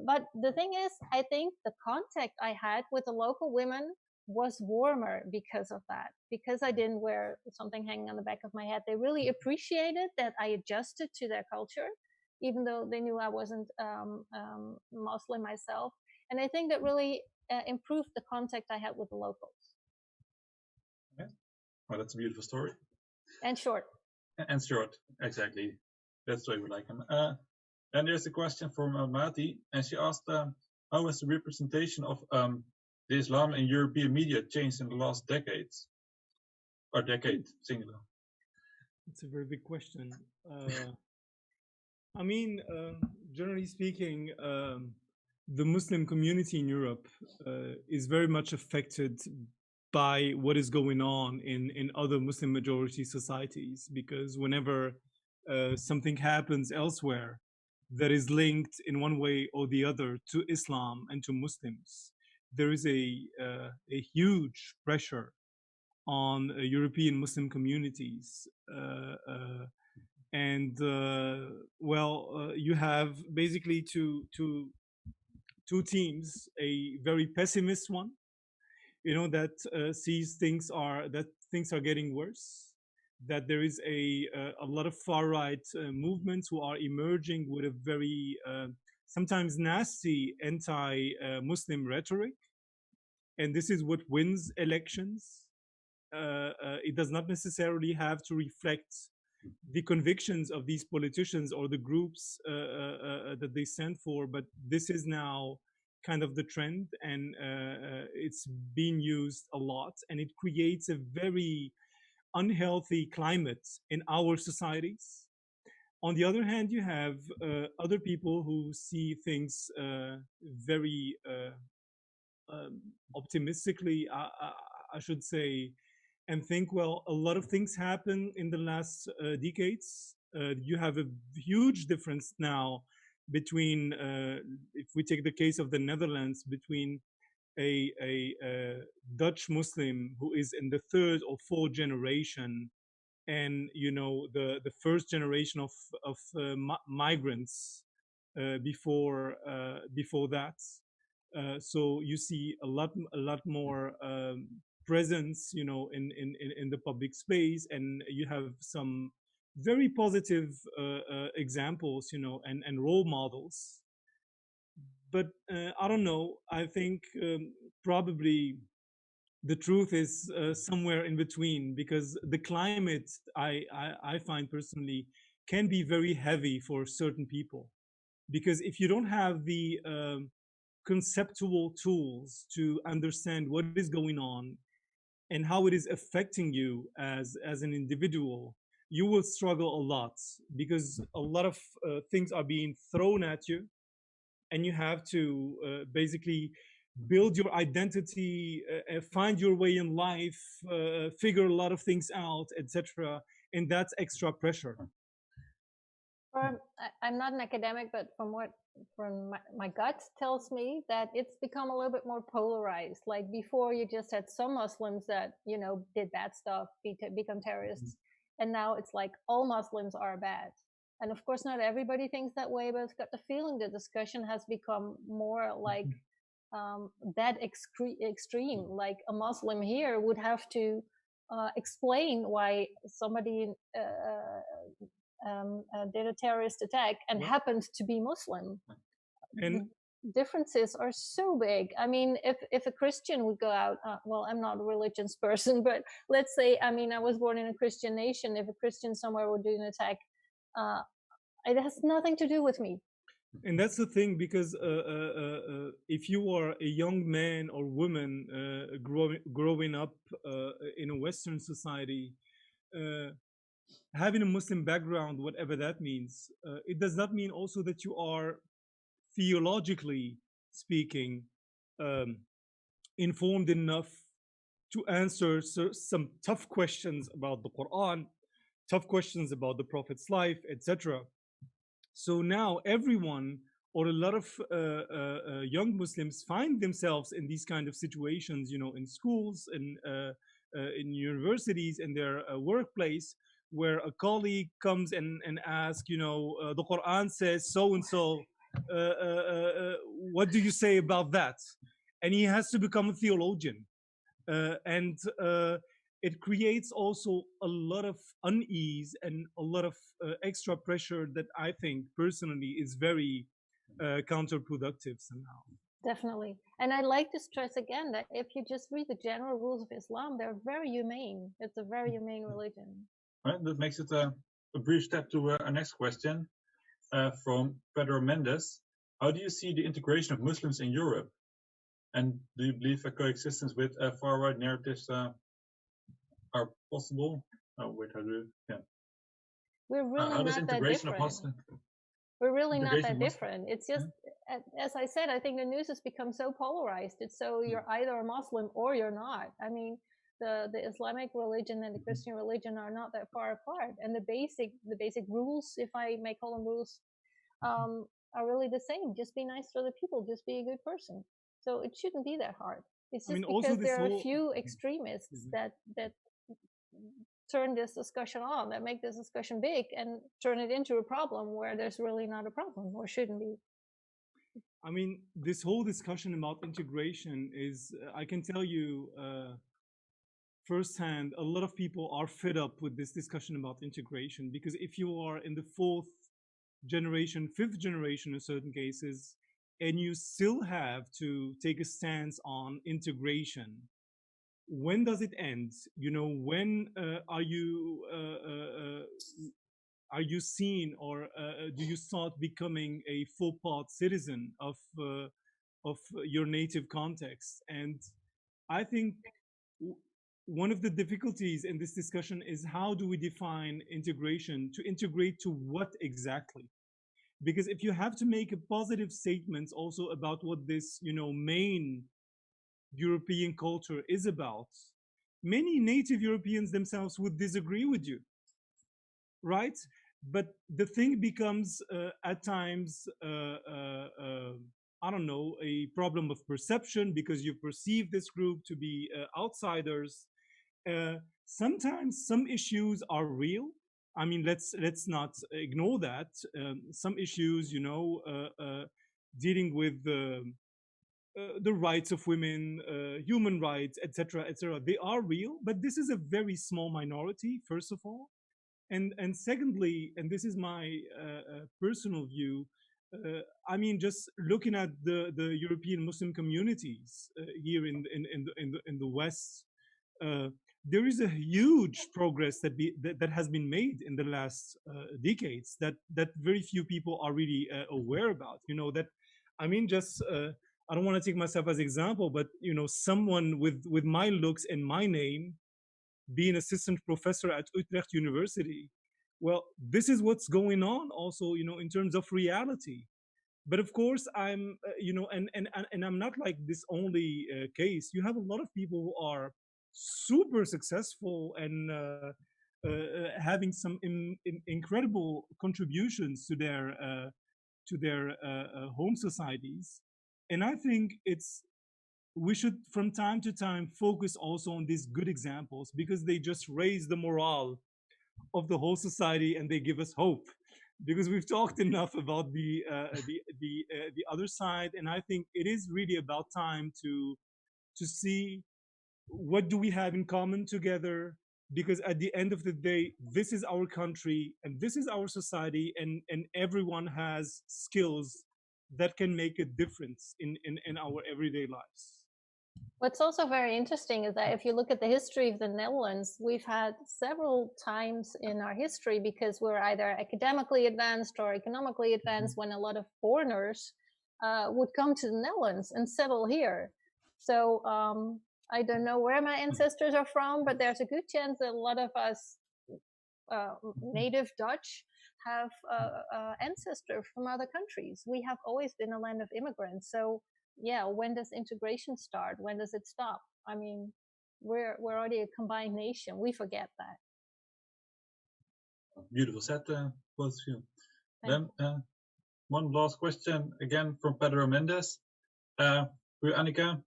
But the thing is, I think the contact I had with the local women was warmer because of that, because I didn't wear something hanging on the back of my head. They really appreciated that I adjusted to their culture, even though they knew I wasn't Muslim myself. And I think that really improved the contact I had with the locals. Yeah. Well, that's a beautiful story. And short. And short, exactly. That's why we like him. Then there's a question from Mati, and she asked, how has the representation of the Islam in European media changed in the last decades? Or decade, singular. It's a very big question. I mean, generally speaking, the Muslim community in Europe is very much affected by what is going on in other Muslim majority societies, because whenever something happens elsewhere that is linked in one way or the other to Islam and to Muslims, there is a huge pressure on European Muslim communities. You have basically two teams: a very pessimist one, that sees things are getting worse, that there is a lot of far right movements who are emerging with a very sometimes nasty anti-Muslim rhetoric, and this is what wins elections. It does not necessarily have to reflect the convictions of these politicians or the groups that they stand for, but this is now kind of the trend, and it's being used a lot, and it creates a very unhealthy climate in our societies. On the other hand, you have other people who see things very optimistically, I should say, and think, well, a lot of things happen in the last decades. You have a huge difference now between, if we take the case of the Netherlands, between a Dutch Muslim who is in the third or fourth generation, and the first generation of migrants before that. So you see a lot more presence, in the public space, and you have some very positive examples, and role models. But I don't know. I think probably the truth is somewhere in between, because the climate I find personally can be very heavy for certain people, because if you don't have the conceptual tools to understand what is going on and how it is affecting you as an individual, you will struggle a lot, because a lot of things are being thrown at you, and you have to basically build your identity, find your way in life, figure a lot of things out, etc. And that's extra pressure. I'm not an academic, but from my gut tells me that it's become a little bit more polarized. Like before, you just had some Muslims that did bad stuff, become terrorists, and now it's like all Muslims are bad. And of course, not everybody thinks that way, but I've got the feeling the discussion has become more like that extreme. Like a Muslim here would have to explain why somebody did a terrorist attack and happened to be Muslim. And differences are so big. I mean, if a Christian would go out, well, I'm not a religious person, but let's say, I was born in a Christian nation. If a Christian somewhere would do an attack, it has nothing to do with me. And that's the thing, because if you are a young man or woman growing up in a Western society, having a Muslim background, whatever that means, it does not mean also that you are, theologically speaking, informed enough to answer some tough questions about the Quran, tough questions about the Prophet's life, etc. So now everyone, or a lot of young Muslims, find themselves in these kind of situations, in schools, in universities, in their workplace, where a colleague comes and asks, the Quran says so and so, what do you say about that? And he has to become a theologian. And it creates also a lot of unease and a lot of extra pressure that I think personally is very counterproductive somehow. Definitely. And I'd like to stress again that if you just read the general rules of Islam, they're very humane. It's a very humane religion. Right, that makes it a brief step to our next question from Pedro Mendes. How do you see the integration of Muslims in Europe? And do you believe a coexistence with far-right narratives are possible? Oh, wait, how do you, yeah. We're really not that different. We're really not that different. It's just, as I said, I think the news has become so polarized. It's so you're either a Muslim or you're not. I mean, the Islamic religion and the Christian religion are not that far apart, and the basic rules, if I may call them rules, are really the same. Just be nice to other people. Just be a good person. So it shouldn't be that hard. It's just because there are a few extremists that turn this discussion on, that make this discussion big and turn it into a problem where there's really not a problem, or shouldn't be. I mean, this whole discussion about integration is, I can tell you firsthand, a lot of people are fed up with this discussion about integration, because if you are in the fourth generation, fifth generation in certain cases, and you still have to take a stance on integration, when does it end? When are you seen, or do you start becoming a full-part citizen of your native context? And I think one of the difficulties in this discussion is how do we define integration? To integrate to what exactly? Because if you have to make a positive statement also about what this, main European culture is about, many native Europeans themselves would disagree with you, right? But the thing becomes at times, I don't know, a problem of perception because you perceive this group to be outsiders. Sometimes some issues are real. I mean, let's not ignore that. Some issues, dealing with the rights of women, human rights, etc., they are real. But this is a very small minority, first of all, and secondly, and this is my personal view. I mean, just looking at the European Muslim communities here in the West, there is a huge progress that has been made in the last decades that very few people are really aware about. That, I mean, just I don't want to take myself as example, but someone with my looks and my name being assistant professor at Utrecht University. Well, this is what's going on also, in terms of reality. But of course, I'm, and I'm not like this only case. You have a lot of people who are super successful and having some incredible contributions to their home societies. And I think we should from time to time focus also on these good examples because they just raise the morale of the whole society and they give us hope, because we've talked enough about the other side, and I think it is really about time to see what do we have in common together, because at the end of the day, this is our country and this is our society, and everyone has skills that can make a difference in our everyday lives. What's also very interesting is that if you look at the history of the Netherlands, we've had several times in our history, because we're either academically advanced or economically advanced, when a lot of foreigners would come to the Netherlands and settle here. So I don't know where my ancestors are from, but there's a good chance that a lot of us native Dutch have ancestors from other countries. We have always been a land of immigrants. So yeah, when does integration start? When does it stop? I mean, we're already a combined nation. We forget that. Beautiful said, both of you. Then one last question again from Pedro Mendes. For Anika,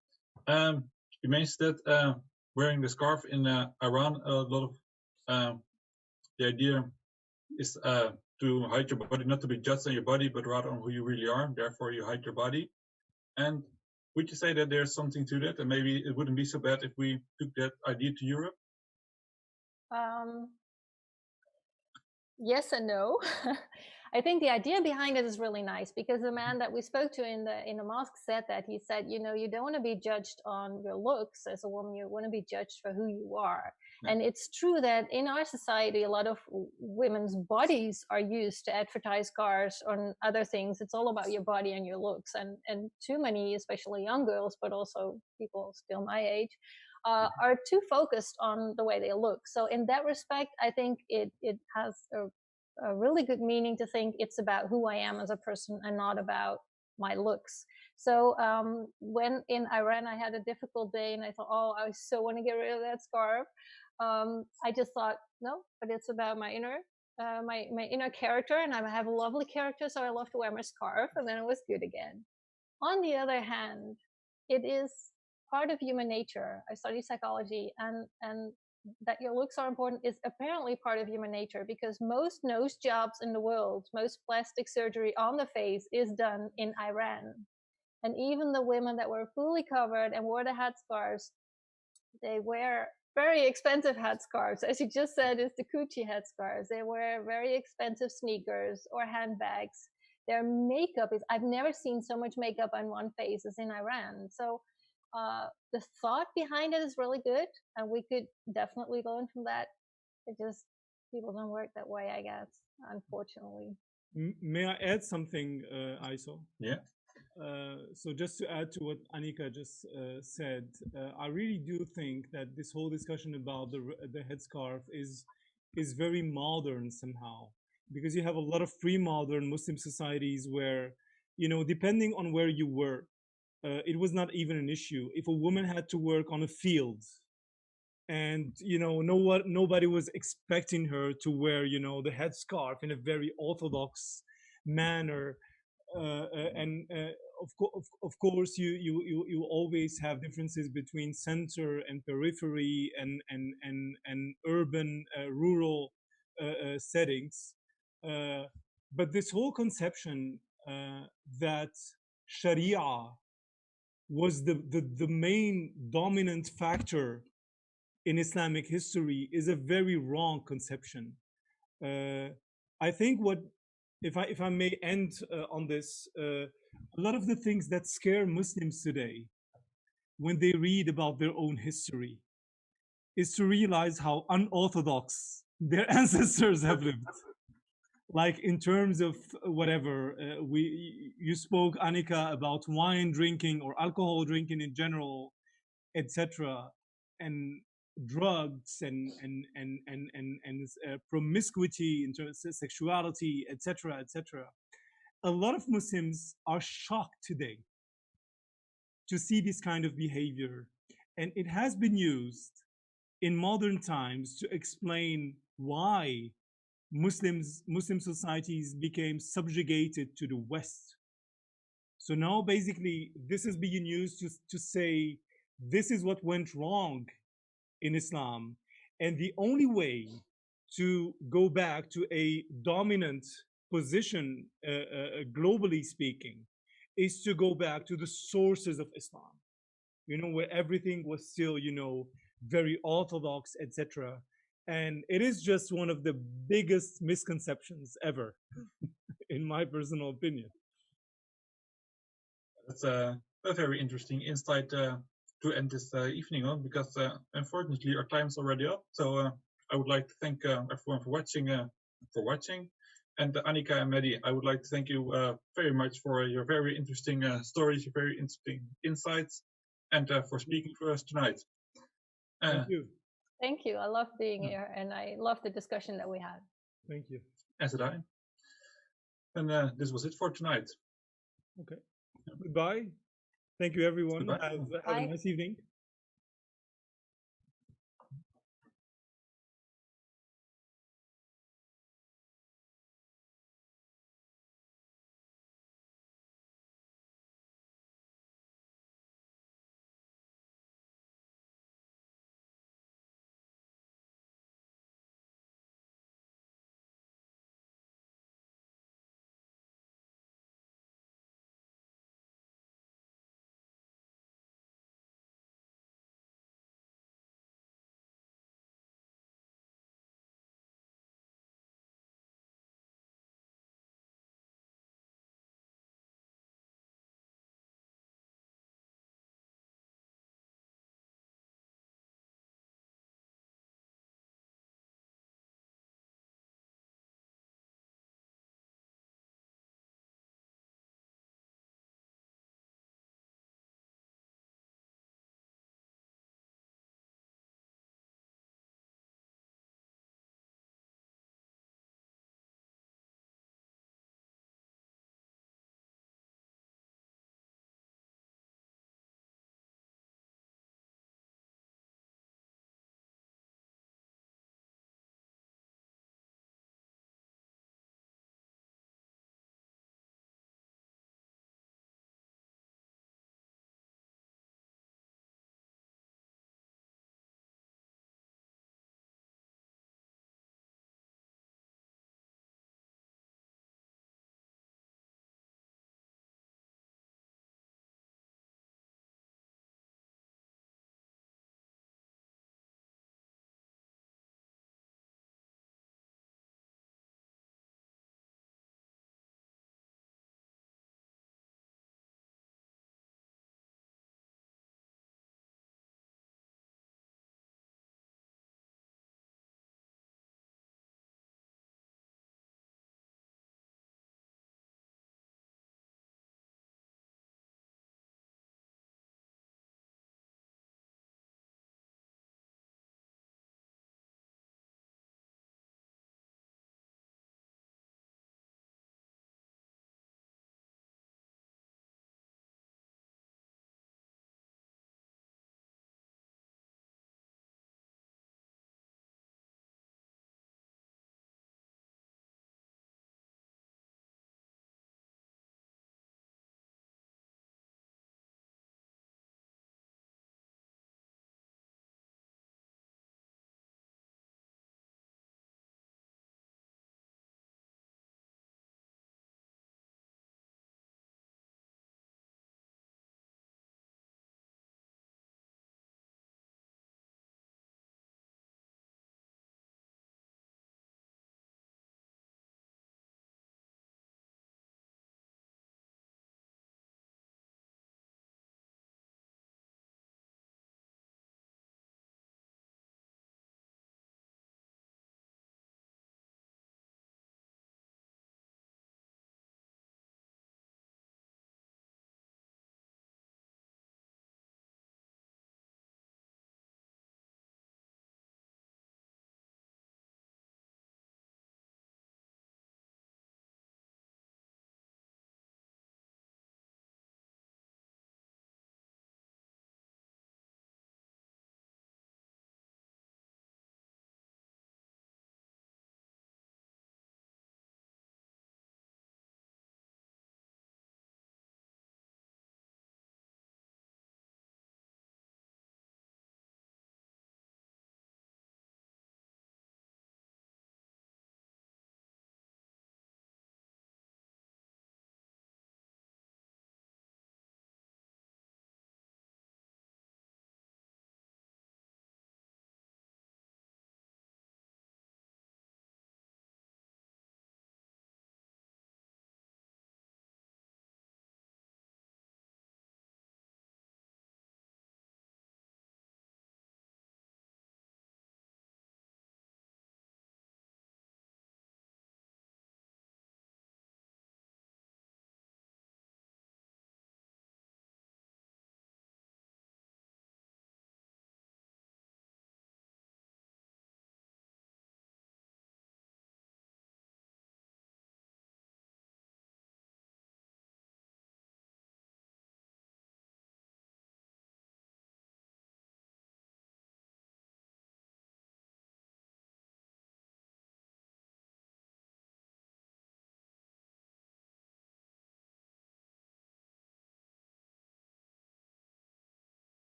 you mentioned that wearing the scarf in Iran, a lot of the idea is to hide your body, not to be judged on your body, but rather on who you really are. Therefore, you hide your body. And would you say that there's something to that, and maybe it wouldn't be so bad if we took that idea to Europe? Yes and no. I think the idea behind it is really nice, because the man that we spoke to in the mosque said that. He said, you don't want to be judged on your looks as a woman. You want to be judged for who you are. Yeah. And it's true that in our society, a lot of women's bodies are used to advertise cars or other things. It's all about your body and your looks. And too many, especially young girls, but also people still my age, are too focused on the way they look. So in that respect, I think it has a really good meaning to think it's about who I am as a person and not about my looks. So when in Iran I had a difficult day and I thought, oh, I so want to get rid of that scarf, I just thought, no, but it's about my inner my inner character, and I have a lovely character, so I love to wear my scarf, and then it was good again. On the other hand, it is part of human nature. I study psychology, and that your looks are important is apparently part of human nature, because most nose jobs in the world, most plastic surgery on the face is done in Iran. And even the women that were fully covered and wore the headscarves, they wear very expensive headscarves. As you just said, it's the Gucci headscarves. They wear very expensive sneakers or handbags. Their makeup is, I've never seen so much makeup on one face as in Iran. So the thought behind it is really good, and we could definitely learn from that. It just, people don't work that way, I guess, unfortunately. May I add something, Aiso? Yeah. So just to add to what Anika just said, I really do think that this whole discussion about the headscarf is very modern somehow, because you have a lot of pre-modern Muslim societies where, you know, depending on where you were, it was not even an issue. If a woman had to work on a field, and you know, nobody was expecting her to wear, you know, the headscarf in a very orthodox manner, and of course you always have differences between center and periphery and urban rural settings, but this whole conception that Sharia was the main dominant factor in Islamic history is a very wrong conception. I think what, if I may end on this, a lot of the things that scare Muslims today when they read about their own history is to realize how unorthodox their ancestors have lived. Like in terms of whatever, you spoke, Anika, about wine drinking or alcohol drinking in general, etc., and drugs and promiscuity in terms of sexuality, etc., etc. A lot of Muslims are shocked today to see this kind of behavior, and it has been used in modern times to explain why Muslim societies became subjugated to the West. So now basically this is being used to say this is what went wrong in Islam, and the only way to go back to a dominant position, globally speaking, is to go back to the sources of Islam, you know, where everything was still, you know, very orthodox, etc. And it is just one of the biggest misconceptions ever, in my personal opinion. That's a very interesting insight to end this evening on, because unfortunately our time's already up. So I would like to thank everyone for watching. And Anika and Mehdi, I would like to thank you very much for your very interesting stories, your very interesting insights, and for speaking for us tonight. Thank you. Thank you. I love being here, and I love the discussion that we had. Thank you. As did I. And this was it for tonight. Okay. Goodbye. Thank you, everyone. Goodbye. Have a nice evening.